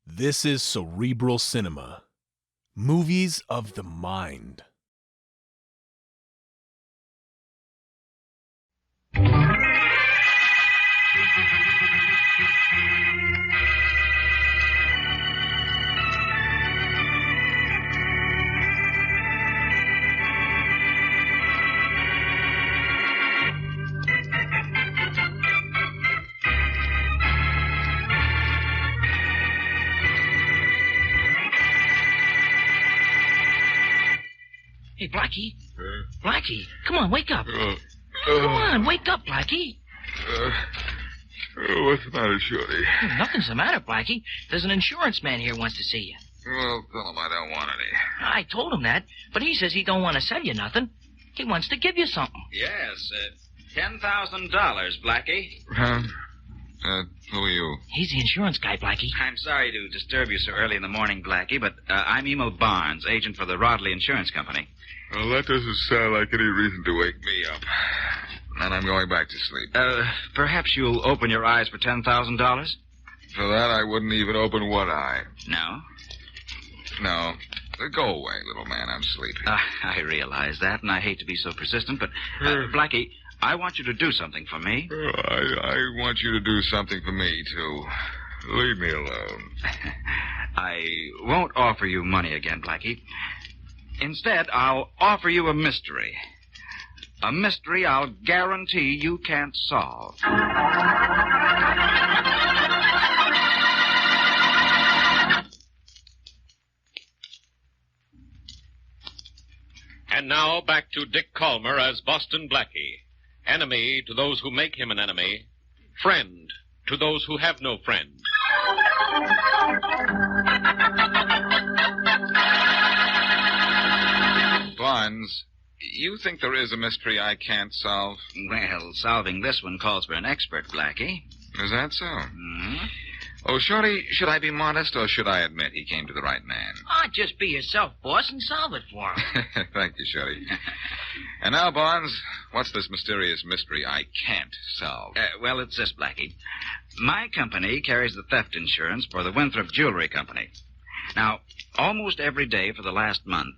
This is Cerebral Cinema. Movies of the mind. Hey, Blackie. Blackie, come on, wake up. Come on, wake up, Blackie. What's the matter, Shorty? Nothing's the matter, Blackie. There's an insurance man here who wants to see you. Well, tell him I don't want any. I told him that, but he says he don't want to sell you nothing. He wants to give you something. Yes, $10,000, Blackie. Who are you? He's the insurance guy, Blackie. I'm sorry to disturb you so early in the morning, Blackie, but I'm Emil Barnes, agent for the Rodley Insurance Company. Well, that doesn't sound like any reason to wake me up. And I'm going back to sleep. Perhaps you'll open your eyes for $10,000? For that, I wouldn't even open one eye. No? No. Go away, little man. I'm sleepy. I realize that, and I hate to be so persistent, but, Blackie, I want you to do something for me. I want you to do something for me, too. Leave me alone. I won't offer you money again, Blackie. Instead, I'll offer you a mystery. A mystery I'll guarantee you can't solve. And now back to Dick Calmer as Boston Blackie. Enemy to those who make him an enemy. Friend to those who have no friend. Barnes, you think there is a mystery I can't solve? Well, solving this one calls for an expert, Blackie. Is that so? Mm-hmm. Oh, Shorty, should I be modest or should I admit he came to the right man? Just be yourself, boss, and solve it for him. Thank you, Shorty. And now, Barnes, what's this mysterious mystery I can't solve? Well, it's this, Blackie. My company carries the theft insurance for the Winthrope Jewelry Company. Now, almost every day for the last month,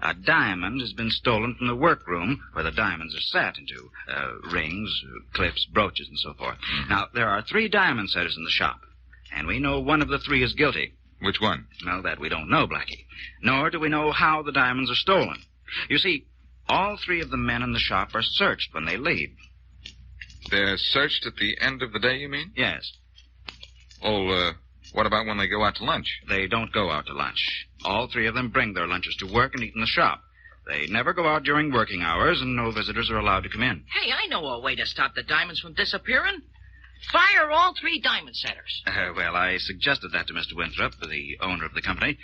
a diamond has been stolen from the workroom where the diamonds are set into. Rings, clips, brooches, and so forth. Mm-hmm. Now, there are 3 diamond setters in the shop, and we know one of the 3 is guilty. Which one? Well, that we don't know, Blackie. Nor do we know how the diamonds are stolen. You see, all 3 of the men in the shop are searched when they leave. They're searched at the end of the day, you mean? Yes. Oh, what about when they go out to lunch? They don't go out to lunch. All 3 of them bring their lunches to work and eat in the shop. They never go out during working hours, and no visitors are allowed to come in. Hey, I know a way to stop the diamonds from disappearing. Fire all 3 diamond setters. Well, I suggested that to Mr. Winthrop, the owner of the company,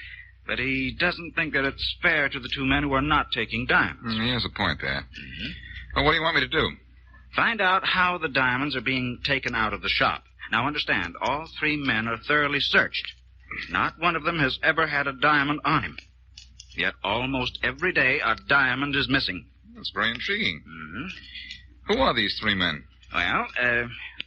but he doesn't think that it's fair to the 2 men who are not taking diamonds. He has a point there. Mm-hmm. Well, what do you want me to do? Find out how the diamonds are being taken out of the shop. Now, understand, all 3 men are thoroughly searched. Not one of them has ever had a diamond on him. Yet almost every day a diamond is missing. That's very intriguing. Mm-hmm. Who are these 3 men? Well,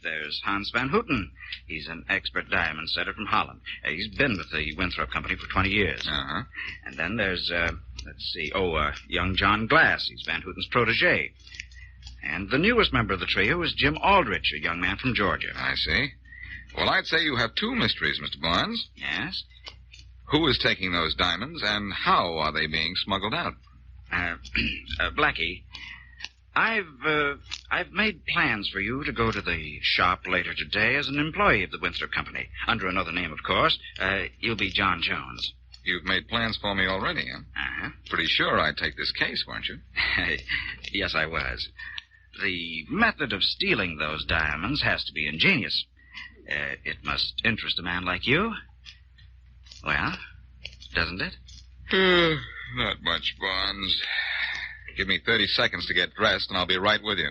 there's Hans Van Houten. He's an expert diamond setter from Holland. He's been with the Winthrope Company for 20 years. Uh-huh. And then there's, young John Glass. He's Van Houten's protege. And the newest member of the trio is Jim Aldrich, a young man from Georgia. I see. Well, I'd say you have 2 mysteries, Mr. Barnes. Yes? Who is taking those diamonds, and how are they being smuggled out? Blackie, I've made plans for you to go to the shop later today as an employee of the Winthrope Company. Under another name, of course. You'll be John Jones. You've made plans for me already, huh? Uh-huh. Pretty sure I'd take this case, weren't you? Yes, I was. The method of stealing those diamonds has to be ingenious. It must interest a man like you. Well, doesn't it? Not much, Barnes. Give me 30 seconds to get dressed, and I'll be right with you.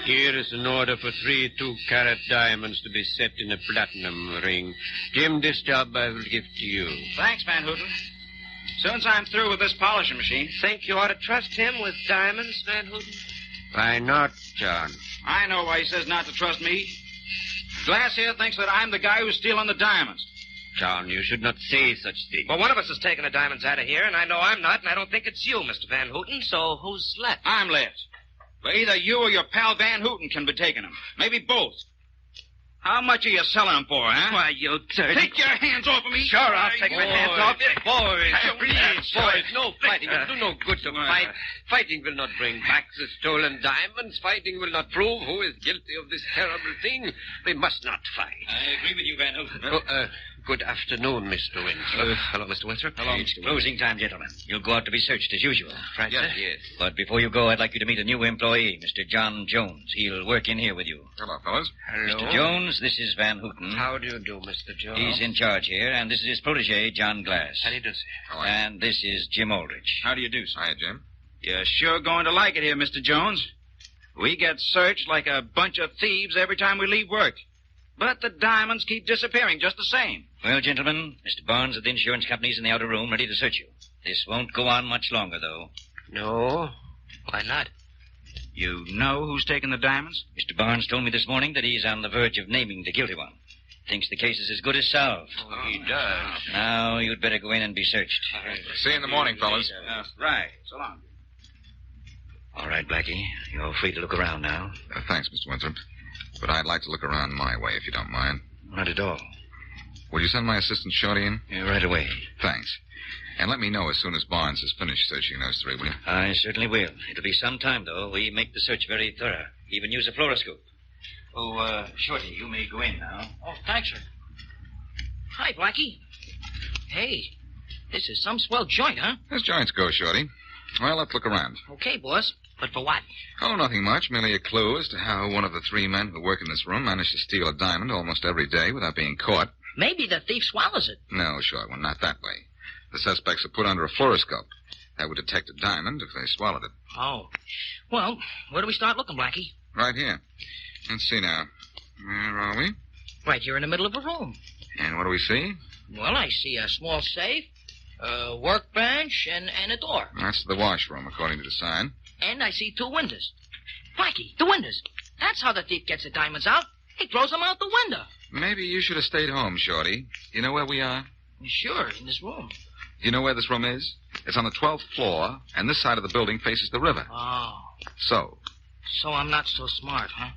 Here is an order for 3 2-carat diamonds to be set in a platinum ring. Jim, this job I will give to you. Thanks, Van Houten. Soon as I'm through with this polishing machine. Think you ought to trust him with diamonds, Van Houten? Why not, John? I know why he says not to trust me. Glass here thinks that I'm the guy who's stealing the diamonds. John, you should not say such things. Well, one of us is taking the diamonds out of here, and I know I'm not, and I don't think it's you, Mr. Van Houten, so who's left? I'm left. But either you or your pal Van Houten can be taking them. Maybe both. How much are you selling them for, huh? Why, you dirty... Take your hands off of me. Sure, I'll take my hands off you. Boys, no fighting. It will do no good to fight. Fighting will not bring back the stolen diamonds. Fighting will not prove who is guilty of this terrible thing. We must not fight. I agree with you, Van Houten. Good afternoon, Mr. Winthrop. Hello, Mr. Winthrop. Hello, It's closing time, gentlemen. You'll go out to be searched as usual. Right, Yes, sir? yes. But before you go, I'd like you to meet a new employee, Mr. John Jones. He'll work in here with you. Hello, fellas. Hello. Mr. Jones, this is Van Houten. How do you do, Mr. Jones? He's in charge here, and this is his protege, John Glass. How do you do, sir? How are you? And this is Jim Aldrich. How do you do, sir? Hiya, Jim. You're sure going to like it here, Mr. Jones. We get searched like a bunch of thieves every time we leave work. But the diamonds keep disappearing just the same. Well, gentlemen, Mr. Barnes of the insurance company's in the outer room, ready to search you. This won't go on much longer, though. No. Why not? You know who's taking the diamonds? Mr. Barnes told me this morning that he's on the verge of naming the guilty one. Thinks the case is as good as solved. Oh, he does. Now, you'd better go in and be searched. See you in the morning, fellas. Right. So long. All right, Blackie. You're free to look around now. Thanks, Mr. Winthrop. But I'd like to look around my way, if you don't mind. Not at all. Will you send my assistant Shorty in? Right away. Thanks. And let me know as soon as Barnes has finished searching those three, will you? I certainly will. It'll be some time, though. We make the search very thorough. Even use a fluoroscope. Oh, Shorty, you may go in now. Oh, thanks, sir. Hi, Blackie. Hey, this is some swell joint, huh? As joints go, Shorty. Well, let's look around. Okay, boss. But for what? Oh, nothing much. Merely a clue as to how one of the three men who work in this room managed to steal a diamond almost every day without being caught. Maybe the thief swallows it. No, short one, not that way. The suspects are put under a fluoroscope. That would detect a diamond if they swallowed it. Oh. Well, where do we start looking, Blackie? Right here. Let's see now. Where are we? Right here in the middle of a room. And what do we see? Well, I see a small safe, a workbench, and a door. That's the washroom, according to the sign. And I see two windows. Blackie, the windows. That's how the thief gets the diamonds out. He throws them out the window. Maybe you should have stayed home, Shorty. You know where we are? Sure, in this room. You know where this room is? It's on the 12th floor, and this side of the building faces the river. Oh. So, So I'm not so smart, huh?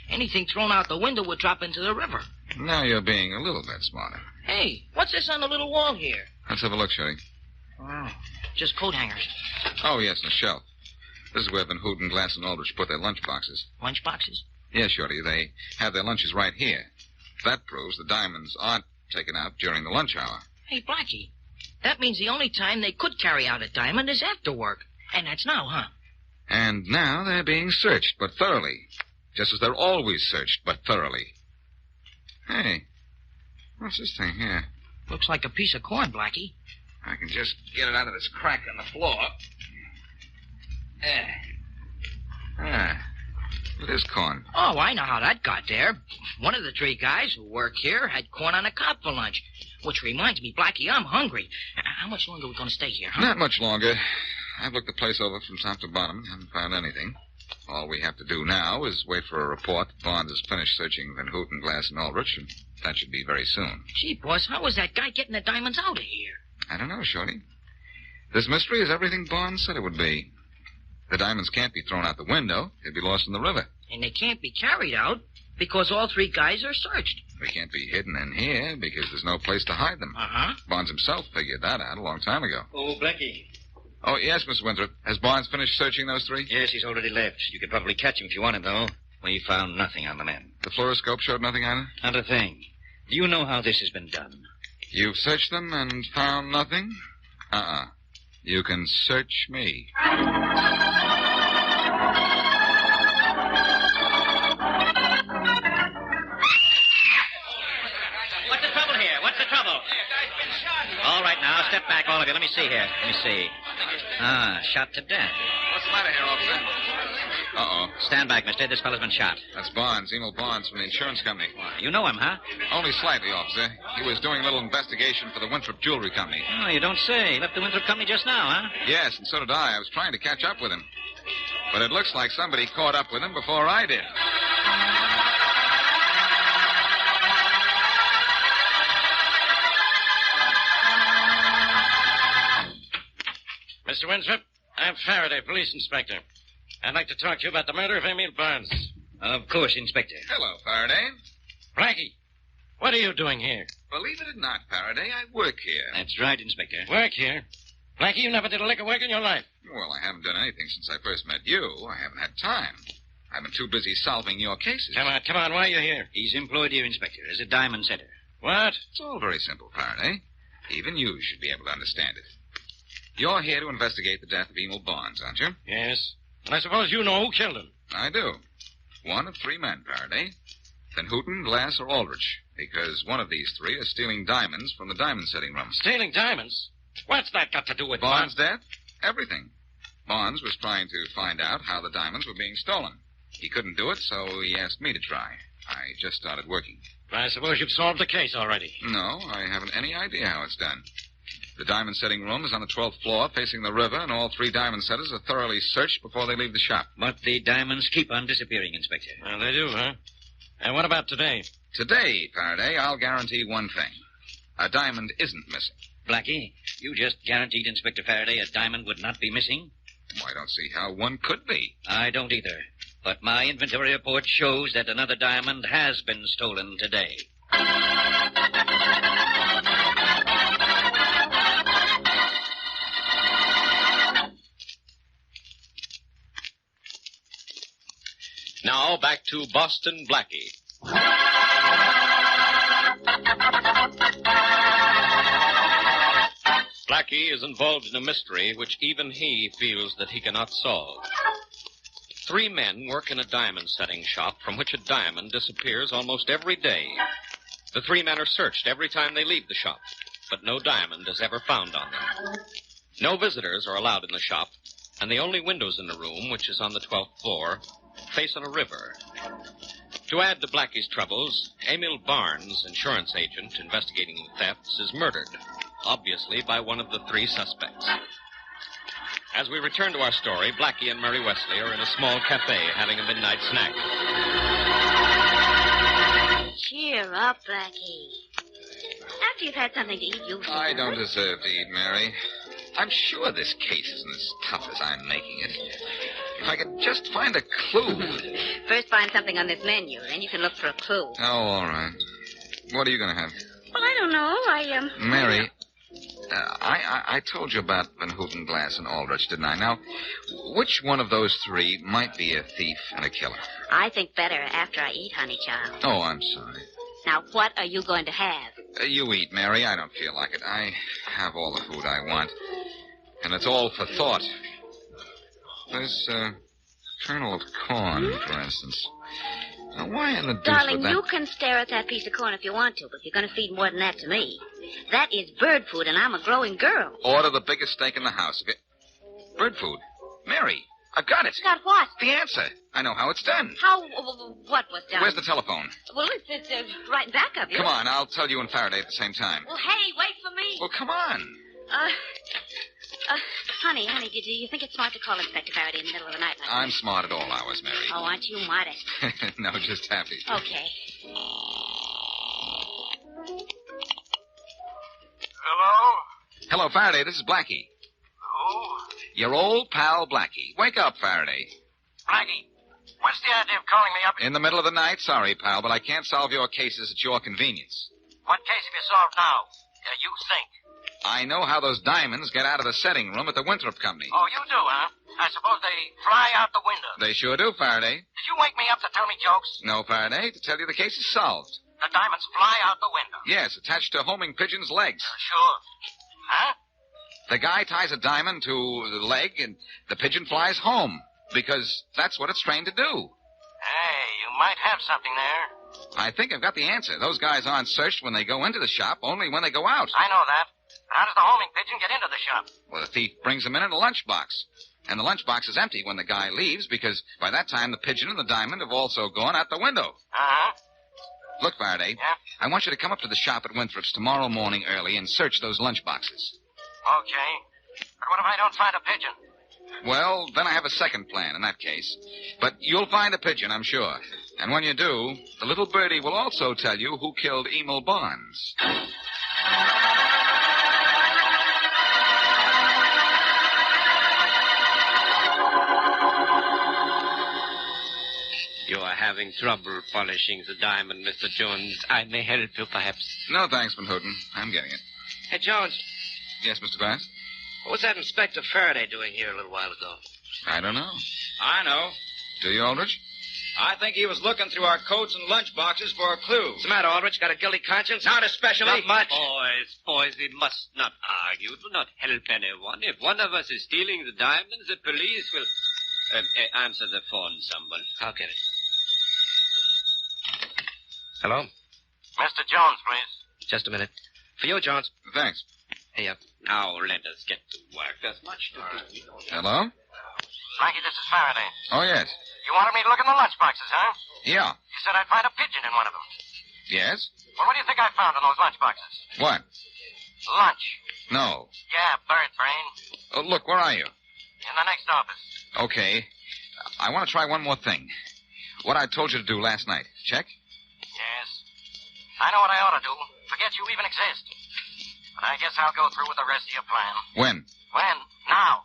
Anything thrown out the window would drop into the river. now you're being a little bit smarter. Hey, what's this on the little wall here? Let's have a look, Shorty. Oh, just coat hangers. Oh, yes, on the shelf. This is where Van Houten, Glass, and Aldrich put their lunch boxes. Lunch boxes. Yes, Shorty, they have their lunches right here. That proves the diamonds aren't taken out during the lunch hour. Hey, Blackie, that means the only time they could carry out a diamond is after work. And that's now, huh? And now they're being searched, but thoroughly. Just as they're always searched, but thoroughly. Hey, what's this thing here? Looks like a piece of corn, Blackie. I can just get it out of this crack on the floor. There. Ah, it is corn. Oh, I know how that got there. One of the three guys who work here had corn on the cob for lunch. Which reminds me, Blackie, I'm hungry. How much longer are we going to stay here, huh? Not much longer. I've looked the place over from top to bottom. Haven't found anything. All we have to do now is wait for a report that Barnes has finished searching Van Houten, Glass, and Aldrich, and that should be very soon. Gee, boss, how was that guy getting the diamonds out of here? I don't know, Shorty. This mystery is everything Barnes said it would be. The diamonds can't be thrown out the window. They'd be lost in the river. And they can't be carried out because all three guys are searched. They can't be hidden in here because there's no place to hide them. Uh-huh. Barnes himself figured that out a long time ago. Oh, Blackie. Oh, yes, Mr. Winthrop. Has Barnes finished searching those three? Yes, he's already left. You could probably catch him if you want him, though. We found nothing on the men. The fluoroscope showed nothing on it? Not a thing. Do you know how this has been done? You've searched them and found nothing? Uh-uh. You can search me. What's the trouble here? What's the trouble? All right, now, step back, all of you. Let me see here. Let me see. Ah, shot to death. What's the matter here, officer? Uh-oh. Stand back, mister. This fellow's been shot. That's Barnes, Emil Barnes from the insurance company. You know him, huh? Only slightly, officer. He was doing a little investigation for the Winthrope Jewelry Company. Oh, you don't say. He left the Winthrope Company just now, huh? Yes, and so did I. I was trying to catch up with him. But it looks like somebody caught up with him before I did. Mr. Winthrope, I'm Faraday, police inspector. I'd like to talk to you about the murder of Emil Barnes. Of course, Inspector. Hello, Faraday. Blackie, what are you doing here? Believe it or not, Faraday, I work here. That's right, Inspector. Work here? Blackie, you never did a lick of work in your life. Well, I haven't done anything since I first met you. I haven't had time. I've been too busy solving your cases. Come on, why are you here? He's employed here, Inspector, as a diamond setter. What? It's all very simple, Faraday. Even you should be able to understand it. You're here to investigate the death of Emil Barnes, aren't you? Yes. And I suppose you know who killed him. I do. One of three men, Faraday. Van Houten, Glass, or Aldrich. Because one of these three is stealing diamonds from the diamond setting room. Stealing diamonds? What's that got to do with Barnes' death? Everything. Barnes was trying to find out how the diamonds were being stolen. He couldn't do it, so he asked me to try. I just started working. I suppose you've solved the case already. No, I haven't any idea how it's done. The diamond setting room is on the 12th floor, facing the river, and all three diamond setters are thoroughly searched before they leave the shop. But the diamonds keep on disappearing, Inspector. Well, they do, huh? And what about today? Today, Faraday, I'll guarantee one thing. A diamond isn't missing. Blackie, you just guaranteed Inspector Faraday a diamond would not be missing? I don't see how one could be. I don't either. But my inventory report shows that another diamond has been stolen today. Now back to Boston Blackie. Blackie is involved in a mystery which even he feels that he cannot solve. Three men work in a diamond setting shop from which a diamond disappears almost every day. The three men are searched every time they leave the shop, but no diamond is ever found on them. No visitors are allowed in the shop, and the only windows in the room, which is on the 12th floor, face on a river. To add to Blackie's troubles, Emil Barnes, insurance agent investigating the thefts, is murdered, obviously by one of the three suspects. As we return to our story, Blackie and Murray Wesley are in a small cafe having a midnight snack. Cheer up, Blackie. After you've had something to eat, you'll feel I don't better. deserve to eat, Mary. I'm sure this case isn't as tough as I'm making it. If I could just find a clue. First find something on this menu, then you can look for a clue. Oh, all right. What are you going to have? Well, I don't know. Mary, I told you about Van Houten, Glass, and Aldrich, didn't I? Now, which one of those three might be a thief and a killer? I think better after I eat, honey child. Oh, I'm sorry. Now, what are you going to have? You eat, Mary. I don't feel like it. I have all the food I want. And it's all for thought. There's a kernel of corn, for instance. Now, why in the deuce Darling, would that... you can stare at that piece of corn if you want to, but you're going to feed more than that to me. That is bird food, and I'm a growing girl. Order the biggest steak in the house. Bird food. Mary, I've got it. Got what? The answer. I know how it's done. How? What was done? Where's the telephone? Well, it's right in back of you. Come on, I'll tell you and Faraday at the same time. Well, hey, wait for me. Well, come on. Honey, do you think it's smart to call Inspector Faraday in the middle of the night like I'm this? smart at all hours, Mary. Oh, aren't you modest? No, just happy. Okay. Hello? Hello, Faraday. This is Blackie. Who? Your old pal, Blackie. Wake up, Faraday. Blackie, what's the idea of calling me up? In the middle of the night? Sorry, pal, but I can't solve your cases at your convenience. What case have you solved now? You think. I know how those diamonds get out of the setting room at the Winthrope Company. Oh, you do, huh? I suppose they fly out the window. They sure do, Faraday. Did you wake me up to tell me jokes? No, Faraday. To tell you the case is solved. The diamonds fly out the window. Yes, attached to homing pigeon's legs. Sure. Huh? The guy ties a diamond to the leg, and the pigeon flies home. Because that's what it's trained to do. Hey, you might have something there. I think I've got the answer. Those guys aren't searched when they go into the shop, only when they go out. I know that. How does the homing pigeon get into the shop? Well, the thief brings them in a lunchbox. And the lunchbox is empty when the guy leaves, because by that time the pigeon and the diamond have also gone out the window. Uh-huh. Look, Faraday. Yeah? I want you to come up to the shop at Winthrope's tomorrow morning early and search those lunchboxes. Okay. But what if I don't find a pigeon? Well, then I have a second plan in that case. But you'll find a pigeon, I'm sure. And when you do, the little birdie will also tell you who killed Emil Barnes. You are having trouble polishing the diamond, Mr. Jones. I may help you, perhaps. No, thanks, Van Houten. I'm getting it. Hey, Jones, Yes, Mr. Glass? what was that Inspector Faraday doing here a little while ago? I don't know. I know. Do you, Aldrich? I think he was looking through our coats and lunch boxes for a clue. What's the matter, Aldrich? Got a guilty conscience? Not especially. Not much. Boys, we must not argue. Do not help anyone. If one of us is stealing the diamonds, the police will... answer the phone, someone. I'll get it. Hello? Mr. Jones, please. Just a minute. For you, Jones. Thanks. Hey, Now, let us get to work. There's much to do. Hello? Blackie, this is Faraday. Oh, yes. You wanted me to look in the lunch boxes, huh? Yeah. You said I'd find a pigeon in one of them. Yes? Well, what do you think I found in those lunch boxes? What? Lunch. No. Yeah, bird brain. Oh, look, where are you? In the next office. Okay. I want to try one more thing. What I told you to do last night. Check? Yes. I know what I ought to do. Forget you even exist. But I guess I'll go through with the rest of your plan. When? When? Now.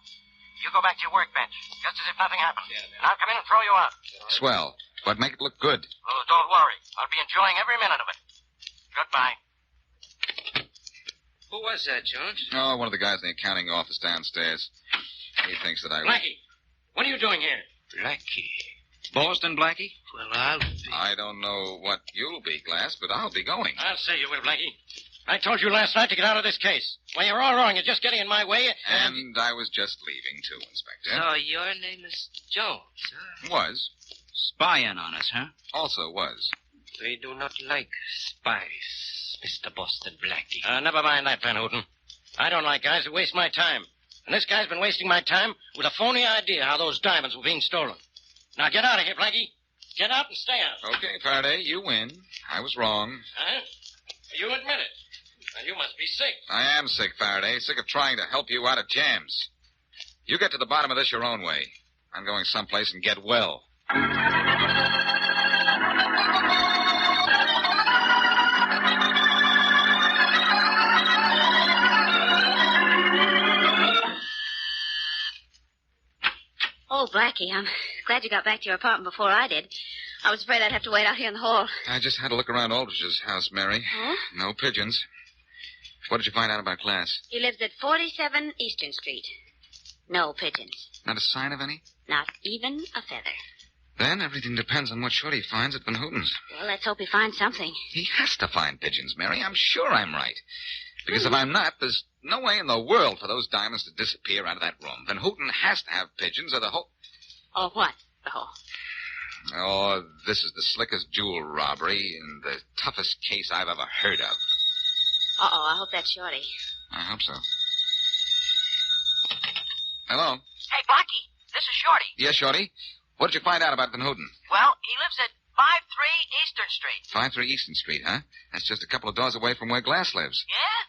You go back to your workbench, just as if nothing happened. And I'll come in and throw you out. Swell. But make it look good. Oh, don't worry. I'll be enjoying every minute of it. Goodbye. Who was that, Jones? Oh, one of the guys in the accounting office downstairs. He thinks that I... Blackie, what are you doing here? Blackie. Boston, Blackie? Well, I'll be... I don't know what you'll be, Glass, but I'll be going. I'll say you will, Blackie. I told you last night to get out of this case. Well, you're all wrong. You're just getting in my way. And I was just leaving, too, Inspector. So your name is Jones, huh? Was. Spying on us, huh? Also was. We do not like spies, Mr. Boston Blackie. Never mind that, Van Houten. I don't like guys who waste my time. And this guy's been wasting my time with a phony idea how those diamonds were being stolen. Now get out of here, Blackie. Get out and stay out. Okay, Faraday, you win. I was wrong. Huh? You admit it. Now, you must be sick. I am sick, Faraday. Sick of trying to help you out of jams. You get to the bottom of this your own way. I'm going someplace and get well. Oh, Blackie, I'm glad you got back to your apartment before I did. I was afraid I'd have to wait out here in the hall. I just had to look around Aldrich's house, Mary. Oh? No pigeons. What did you find out about Glass? He lives at 47 Eastern Street. No pigeons. Not a sign of any? Not even a feather. Then everything depends on what Shorty finds at Van Houten's. Well, let's hope he finds something. He has to find pigeons, Mary. I'm sure I'm right. Because if I'm not, there's no way in the world for those diamonds to disappear out of that room. Van Houten has to have pigeons or the whole... Oh, what? Oh. Oh, this is the slickest jewel robbery and the toughest case I've ever heard of. Uh-oh, I hope that's Shorty. I hope so. Hello? Hey, Blackie, this is Shorty. Yes, Shorty? What did you find out about Van Houten? Well, he lives at 53 Eastern Street. 53 Eastern Street, huh? That's just a couple of doors away from where Glass lives. Yeah?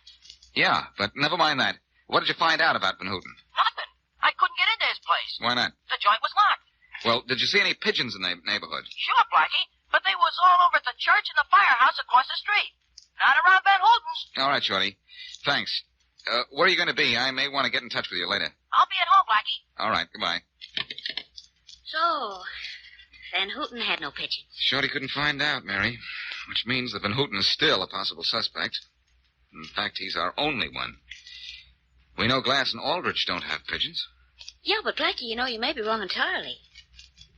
Yeah, but never mind that. What did you find out about Van Houten? Nothing. I couldn't get into his place. Why not? The joint was locked. Well, did you see any pigeons in the neighborhood? Sure, Blackie, but they was all over at the church and the firehouse across the street. Not around Van Houten's. All right, Shorty. Thanks. Where are you going to be? I may want to get in touch with you later. I'll be at home, Blackie. All right, goodbye. So, Van Houten had no pigeons. Shorty couldn't find out, Mary, which means that Van Houten is still a possible suspect. In fact, he's our only one. We know Glass and Aldrich don't have pigeons. Yeah, but Blackie, you may be wrong entirely.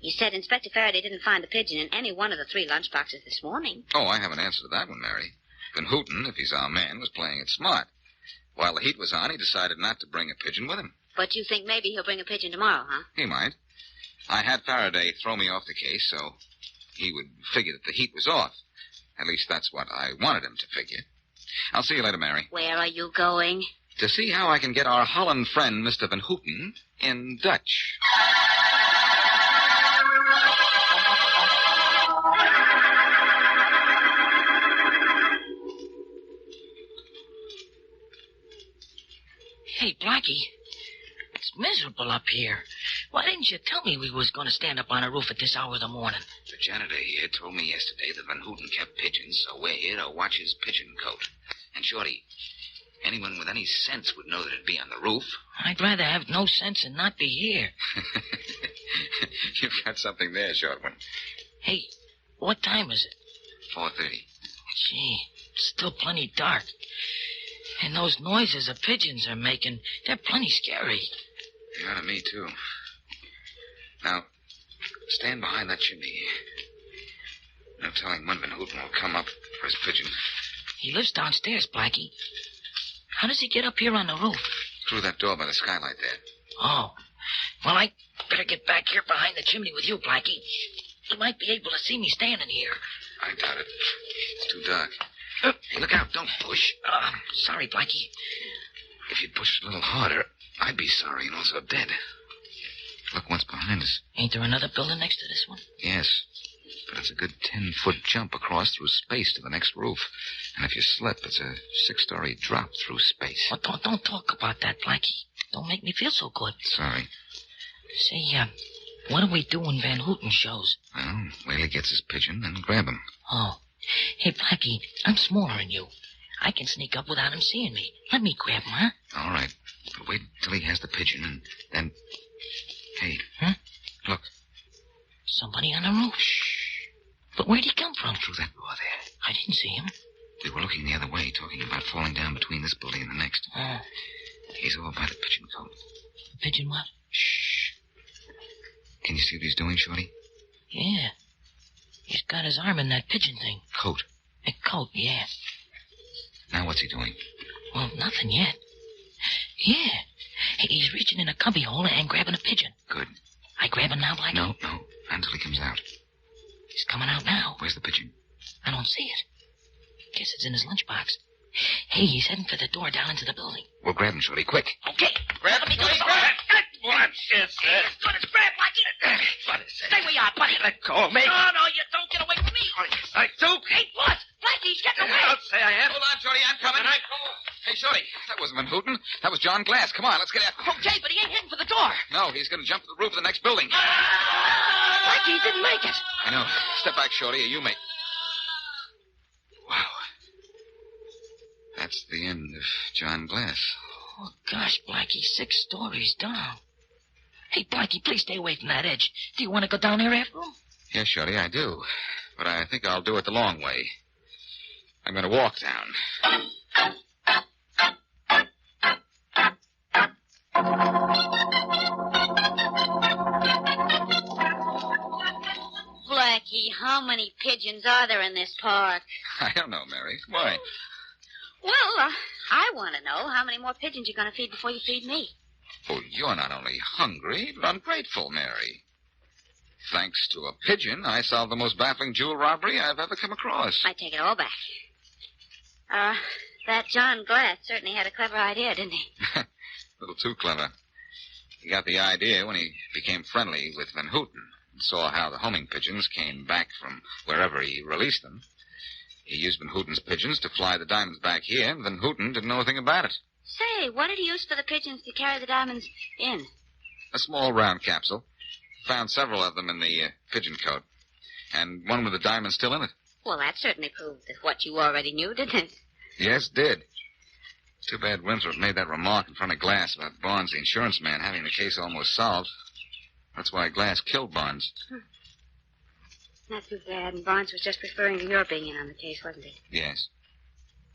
You said Inspector Faraday didn't find a pigeon in any one of the 3 lunchboxes this morning. Oh, I have an answer to that one, Mary. Van Houten, if he's our man, was playing it smart. While the heat was on, he decided not to bring a pigeon with him. But you think maybe he'll bring a pigeon tomorrow, huh? He might. I had Faraday throw me off the case, so he would figure that the heat was off. At least that's what I wanted him to figure. I'll see you later, Mary. Where are you going? To see how I can get our Holland friend, Mr. Van Houten, in Dutch. Hey, Blackie, it's miserable. comfortable up here. Why didn't you tell me we was going to stand up on a roof at this hour of the morning? The janitor here told me yesterday that Van Houten kept pigeons, so we're here to watch his pigeon cote. And, Shorty, anyone with any sense would know that it'd be on the roof. I'd rather have no sense and not be here. You've got something there, short one. Hey, what time is it? 4:30. Gee, it's still plenty dark. And those noises the pigeons are making, they're plenty scary. Yeah, to me, too. Now, stand behind that chimney. No telling when Van Houten will come up for his pigeon. He lives downstairs, Blackie. How does he get up here on the roof? Through that door by the skylight there. Oh. Well, I better get back here behind the chimney with you, Blackie. He might be able to see me standing here. I doubt it. It's too dark. Hey, look out. Don't push. Sorry, Blackie. If you'd pushed a little harder, I'd be sorry and also dead. Look what's behind us. Ain't there another building next to this one? Yes. But it's a good 10-foot jump across through space to the next roof. And if you slip, it's a 6-story drop through space. Well, don't talk about that, Blackie. Don't make me feel so good. Sorry. Say, what do we do when Van Houten shows? Well, wait till he gets his pigeon and grab him. Oh. Hey, Blackie, I'm smaller than you. I can sneak up without him seeing me. Let me grab him, huh? All right. But wait till he has the pigeon and then... Hey. Huh? Look. Somebody on the roof. Shh. But where'd he come from? Through that door there. I didn't see him. They were looking the other way, talking about falling down between this building and the next. Oh. He's over by the pigeon cote. The pigeon what? Shh. Can you see what he's doing, Shorty? Yeah. He's got his arm in that pigeon thing. Coat. A coat, yeah. Now what's he doing? Well, nothing yet. Yeah. He's reaching in a cubby hole and grabbing a pigeon. Good. I grab him now, Blackie? No. Until he comes out. He's coming out now. Where's the pigeon? I don't see it. Guess it's in his lunchbox. Hey, he's heading for the door down into the building. We'll grab him, Shorty, quick. Okay. Grab him, Shorty, grab him. What's this? As good as grab, Blackie. What is it? Stay where you are, buddy. Let go of me. No, you don't get away from me. I do. Hey, what? Blackie, he's getting away. Don't say I am. Hold on, Shorty, I'm coming. Hey, Shorty, that wasn't Van Houten. That was John Glass. Come on, let's get after him. Okay, but he ain't heading for the door. No, he's going to jump to the roof of the next building. Blackie didn't make it. I know. Step back, Shorty, or you may... Wow. That's the end of John Glass. Oh, gosh, Blackie, 6 stories down. Hey, Blackie, please stay away from that edge. Do you want to go down there after him? Yes, Shorty, I do. But I think I'll do it the long way. I'm going to walk down. Blackie, how many pigeons are there in this park? I don't know, Mary. Why? Well, I want to know how many more pigeons you're going to feed before you feed me. Oh, you're not only hungry, but ungrateful, Mary. Thanks to a pigeon, I solved the most baffling jewel robbery I've ever come across. I take it all back. That John Glass certainly had a clever idea, didn't he? A little too clever. He got the idea when he became friendly with Van Houten and saw how the homing pigeons came back from wherever he released them. He used Van Houten's pigeons to fly the diamonds back here, and Van Houten didn't know a thing about it. Say, what did he use for the pigeons to carry the diamonds in? A small round capsule. Found several of them in the pigeon cote. And one with the diamond still in it. Well, that certainly proved what you already knew, didn't it? Yes, it did. Too bad Winthrope made that remark in front of Glass about Barnes, the insurance man, having the case almost solved. That's why Glass killed Barnes. Not too bad, and Barnes was just referring to your being in on the case, wasn't he? Yes.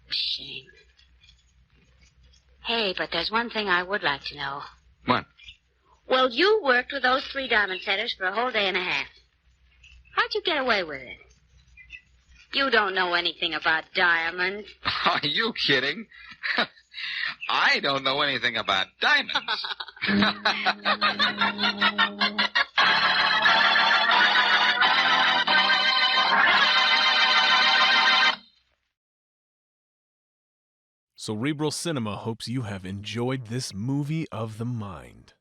Shame. Hey, but there's one thing I would like to know. What? Well, you worked with those 3 diamond setters for a whole day and a half. How'd you get away with it? You don't know anything about diamonds. Are you kidding? I don't know anything about diamonds. Cerebral Cinema hopes you have enjoyed this movie of the mind.